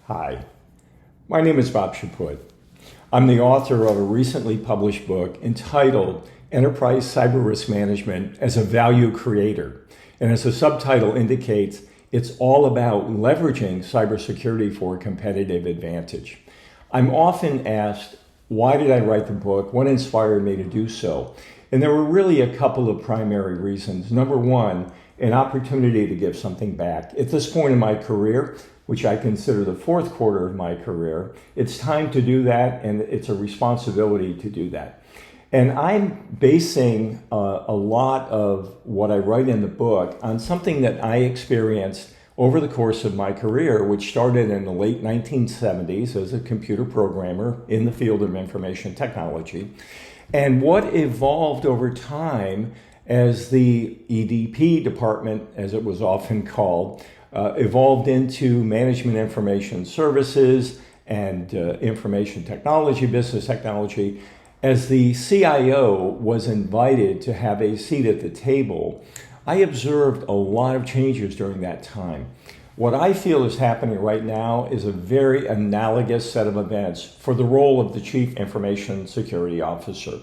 Hi, my name is Bob Chaput. I'm the author of a recently published book entitled Enterprise Cyber Risk Management as a Value Creator. And as the subtitle indicates, it's all about leveraging cybersecurity for a competitive advantage. I'm often asked, why did I write the book? What inspired me to do so? And there were really a couple of primary reasons. Number one, an opportunity to give something back. At this point in my career, which I consider the fourth quarter of my career, it's time to do that, and it's a responsibility to do that. And I'm basing a lot of what I write in the book on something that I experienced over the course of my career, which started in the late 1970s as a computer programmer in the field of information technology, and what evolved over time as the EDP department, as it was often called, evolved into management information services and information technology, business technology. As the CIO was invited to have a seat at the table, I observed a lot of changes during that time. What I feel is happening right now is a very analogous set of events for the role of the Chief Information Security Officer.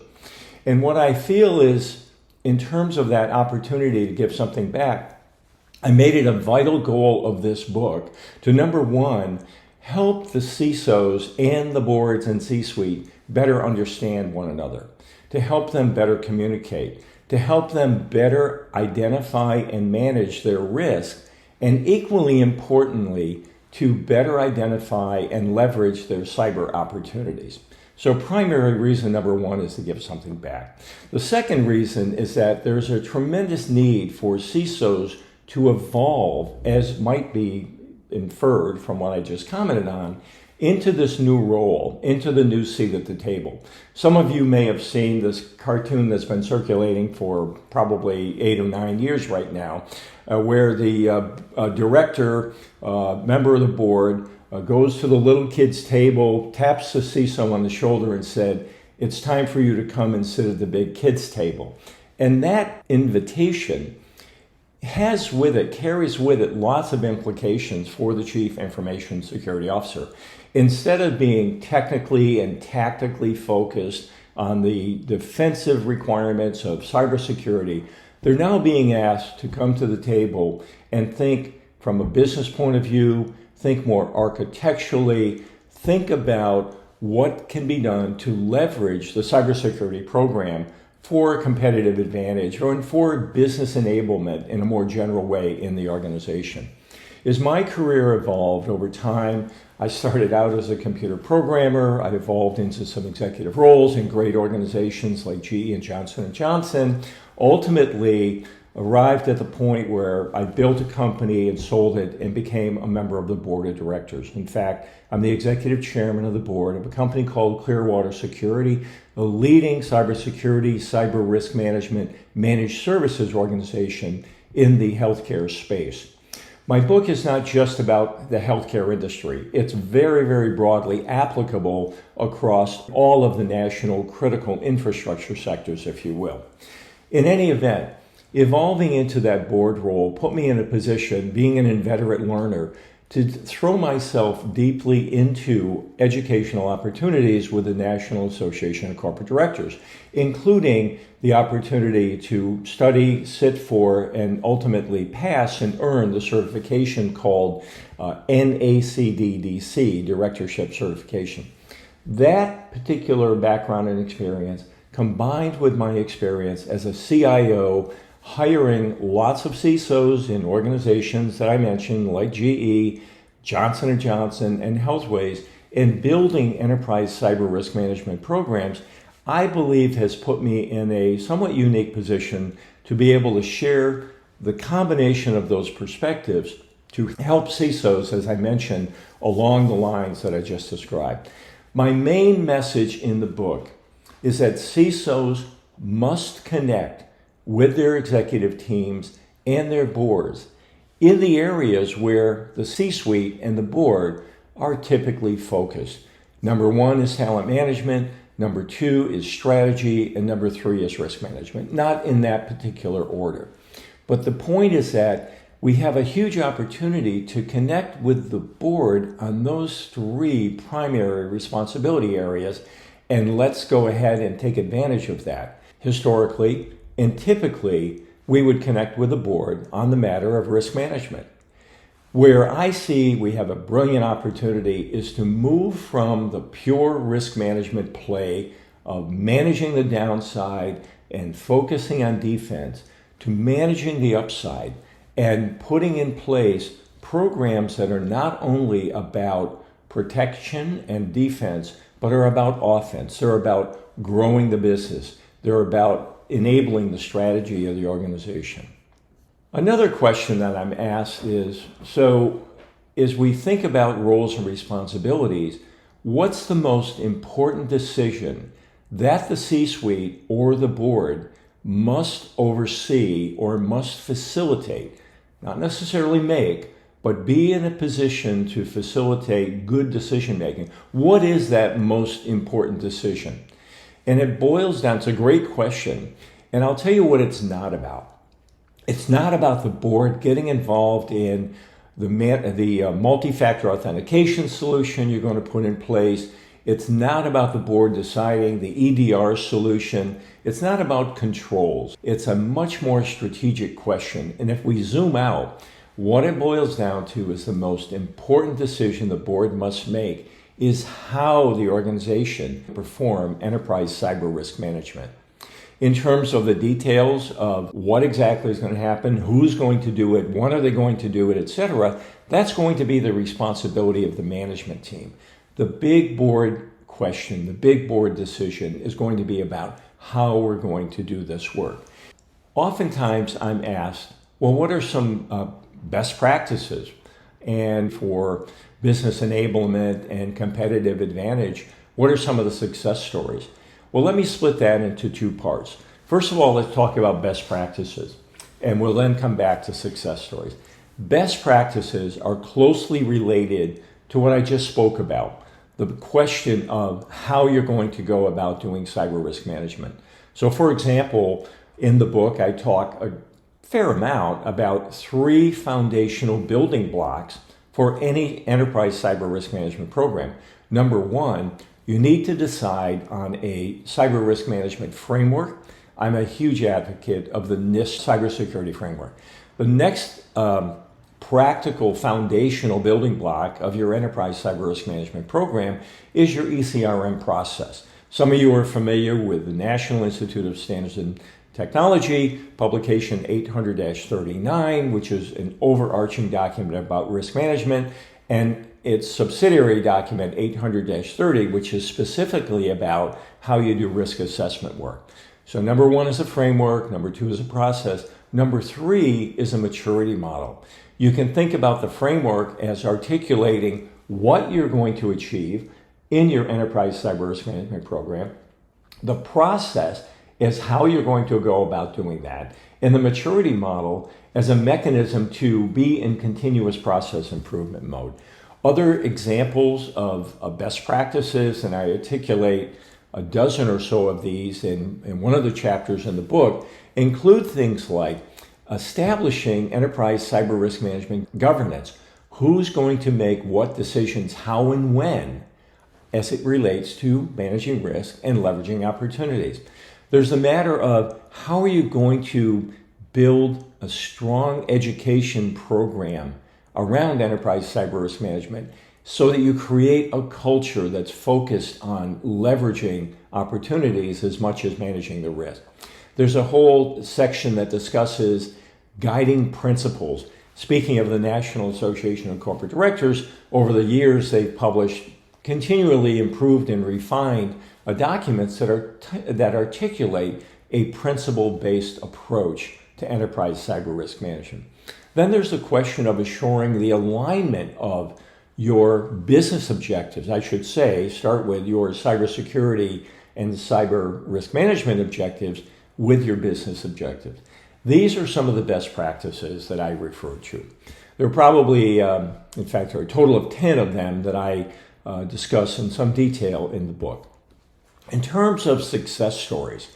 And what I feel is, in terms of that opportunity to give something back, I made it a vital goal of this book to, number one, help the CISOs and the boards and C-suite better understand one another, to help them better communicate, to help them better identify and manage their risk, and equally importantly, to better identify and leverage their cyber opportunities. So primary reason number one is to give something back. The second reason is that there's a tremendous need for CISOs to evolve, as might be inferred from what I just commented on, into this new role, into the new seat at the table. Some of you may have seen this cartoon that's been circulating for probably 8 or 9 years right now, where the director, member of the board, goes to the little kid's table, taps the CISO on the shoulder and said, "It's time for you to come and sit at the big kid's table." And that invitation carries with it lots of implications for the Chief Information Security Officer. Instead of being technically and tactically focused on the defensive requirements of cybersecurity, they're now being asked to come to the table and think from a business point of view, think more architecturally, think about what can be done to leverage the cybersecurity program for a competitive advantage or for business enablement in a more general way in the organization. As my career evolved over time, I started out as a computer programmer. I evolved into some executive roles in great organizations like GE and Johnson & Johnson, ultimately arrived at the point where I built a company and sold it and became a member of the board of directors. In fact, I'm the executive chairman of the board of a company called Clearwater Security, a leading cybersecurity, cyber risk management, managed services organization in the healthcare space. My book is not just about the healthcare industry. It's very, very broadly applicable across all of the national critical infrastructure sectors, if you will. In any event, evolving into that board role put me in a position, being an inveterate learner, to throw myself deeply into educational opportunities with the National Association of Corporate Directors, including the opportunity to study, sit for, and ultimately pass and earn the certification called NACDDC, Directorship Certification. That particular background and experience, combined with my experience as a CIO, hiring lots of CISOs in organizations that I mentioned, like GE, Johnson & Johnson, and Healthways, and building enterprise cyber risk management programs, I believe has put me in a somewhat unique position to be able to share the combination of those perspectives to help CISOs, as I mentioned, along the lines that I just described. My main message in the book is that CISOs must connect with their executive teams and their boards in the areas where the C-suite and the board are typically focused. Number one is talent management, number two is strategy, and number three is risk management, not in that particular order. But the point is that we have a huge opportunity to connect with the board on those three primary responsibility areas, and let's go ahead and take advantage of that. Historically and typically, we would connect with the board on the matter of risk management. Where I see we have a brilliant opportunity is to move from the pure risk management play of managing the downside and focusing on defense to managing the upside and putting in place programs that are not only about protection and defense, but are about offense. They're about growing the business. They're about enabling the strategy of the organization. Another question that I'm asked is, so as we think about roles and responsibilities, what's the most important decision that the C-suite or the board must oversee or must facilitate, not necessarily make, but be in a position to facilitate good decision making? What is that most important decision? And it boils down to a great question, and I'll tell you what it's not about. It's not about the board getting involved in the multi-factor authentication solution you're going to put in place. It's not about the board deciding the EDR solution. It's not about controls. It's a much more strategic question. And if we zoom out, what it boils down to is the most important decision the board must make is how the organization perform enterprise cyber risk management. In terms of the details of what exactly is going to happen, who's going to do it, when are they going to do it, etc., that's going to be the responsibility of the management team. The big board question, the big board decision is going to be about how we're going to do this work. Oftentimes I'm asked, well, what are some best practices? And for business enablement and competitive advantage, what are some of the success stories? Well, let me split that into two parts. First of all, let's talk about best practices, and we'll then come back to success stories. Best practices are closely related to what I just spoke about, the question of how you're going to go about doing cyber risk management. So, for example, in the book, I talk a fair amount about three foundational building blocks for any enterprise cyber risk management program. Number one, you need to decide on a cyber risk management framework. I'm a huge advocate of the NIST cybersecurity framework. The next practical foundational building block of your enterprise cyber risk management program is your ECRM process. Some of you are familiar with the National Institute of Standards and Technology, publication 800-39, which is an overarching document about risk management, and its subsidiary document 800-30, which is specifically about how you do risk assessment work. So number one is a framework, number two is a process, number three is a maturity model. You can think about the framework as articulating what you're going to achieve in your enterprise cyber risk management program. The process is how you're going to go about doing that, and the maturity model as a mechanism to be in continuous process improvement mode. Other examples of best practices, and I articulate a dozen or so of these in one of the chapters in the book, include things like establishing enterprise cyber risk management governance. Who's going to make what decisions, how and when, as it relates to managing risk and leveraging opportunities. There's the matter of how are you going to build a strong education program around enterprise cyber risk management so that you create a culture that's focused on leveraging opportunities as much as managing the risk. There's a whole section that discusses guiding principles. Speaking of the National Association of Corporate Directors, over the years they've published continually improved and refined documents that articulate a principle-based approach to enterprise cyber risk management. Then there's the question of assuring the alignment of your business objectives. I should say, start with your cybersecurity and cyber risk management objectives with your business objectives. These are some of the best practices that I refer to. There are probably, in fact, there are a total of 10 of them that I discuss in some detail in the book. In terms of success stories,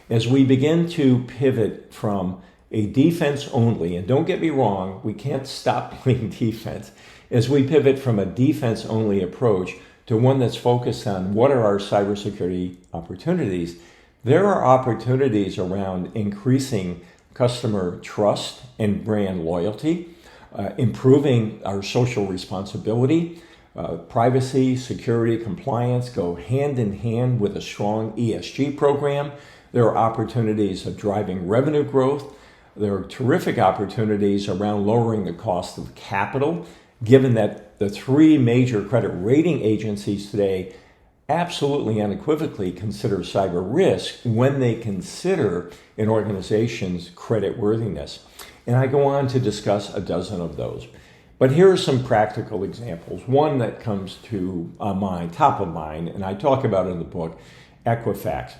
as we begin to pivot from a defense only, and don't get me wrong, we can't stop playing defense, as we pivot from a defense only approach to one that's focused on what are our cybersecurity opportunities. There are opportunities around increasing customer trust and brand loyalty, improving our social responsibility. Privacy, security, compliance go hand in hand with a strong ESG program. There are opportunities of driving revenue growth. There are terrific opportunities around lowering the cost of capital, given that the three major credit rating agencies today absolutely unequivocally consider cyber risk when they consider an organization's credit worthiness. And I go on to discuss a dozen of those. But here are some practical examples. One that comes to mind, top of mind, and I talk about it in the book, Equifax.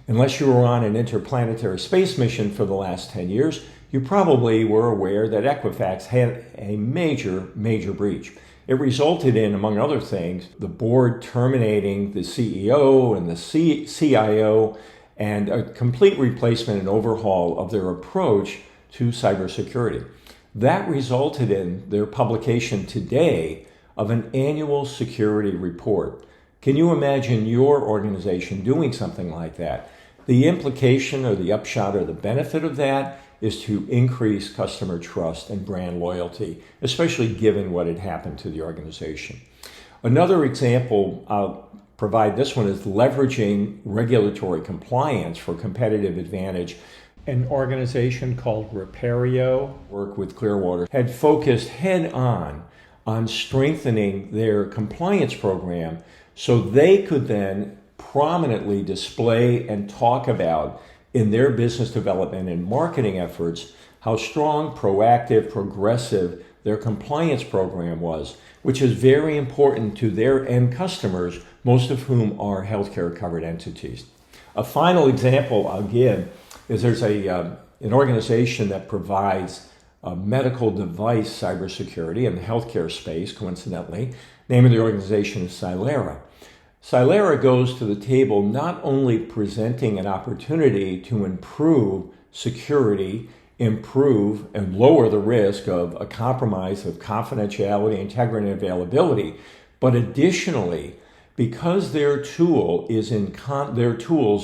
Unless you were on an interplanetary space mission for the last 10 years, you probably were aware that Equifax had a major breach. It resulted in, among other things, the board terminating the CEO and the CIO and a complete replacement and overhaul of their approach to cybersecurity. That resulted in their publication today of an annual security report. Can you imagine your organization doing something like that? The implication or the upshot or the benefit of that is to increase customer trust and brand loyalty, especially given what had happened to the organization. Another example, I'll provide this one, is leveraging regulatory compliance for competitive advantage. An organization called Repario, work with Clearwater, had focused head on strengthening their compliance program so they could then prominently display and talk about in their business development and marketing efforts how strong, proactive, progressive their compliance program was, which is very important to their end customers, most of whom are healthcare covered entities. A final example I'll give is there's an organization that provides medical device cybersecurity in the healthcare space, coincidentally. Name of the organization is Cylara. Cylara goes to the table not only presenting an opportunity to improve security, improve and lower the risk of a compromise of confidentiality, integrity, and availability, but additionally, because their tools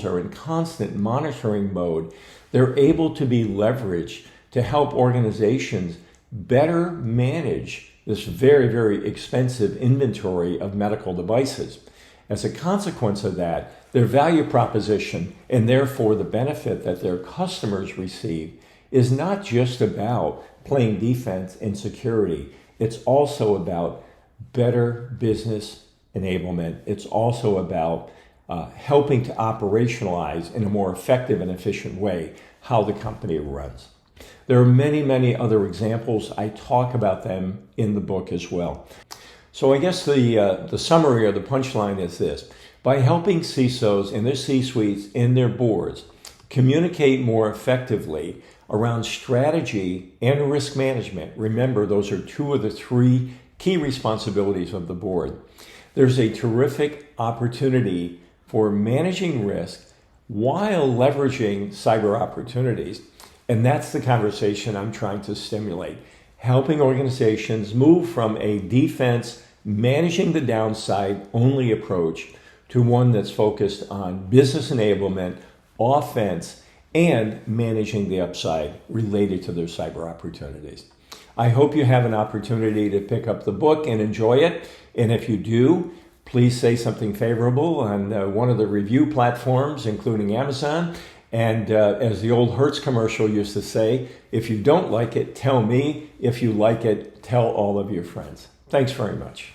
are in constant monitoring mode, they're able to be leveraged to help organizations better manage this very expensive inventory of medical devices. As a consequence of that, their value proposition and therefore the benefit that their customers receive is not just about playing defense and security. It's also about better business enablement. It's also about helping to operationalize in a more effective and efficient way how the company runs. There are many other examples. I talk about them in the book as well. So I guess the summary or the punchline is this. By helping CISOs and their C-suites and their boards communicate more effectively around strategy and risk management, remember those are two of the three key responsibilities of the board, there's a terrific opportunity for managing risk while leveraging cyber opportunities. And that's the conversation I'm trying to stimulate. Helping organizations move from a defense, managing the downside only approach to one that's focused on business enablement, offense, and managing the upside related to their cyber opportunities. I hope you have an opportunity to pick up the book and enjoy it. And if you do, please say something favorable on one of the review platforms, including Amazon. And as the old Hertz commercial used to say, if you don't like it, tell me. If you like it, tell all of your friends. Thanks very much.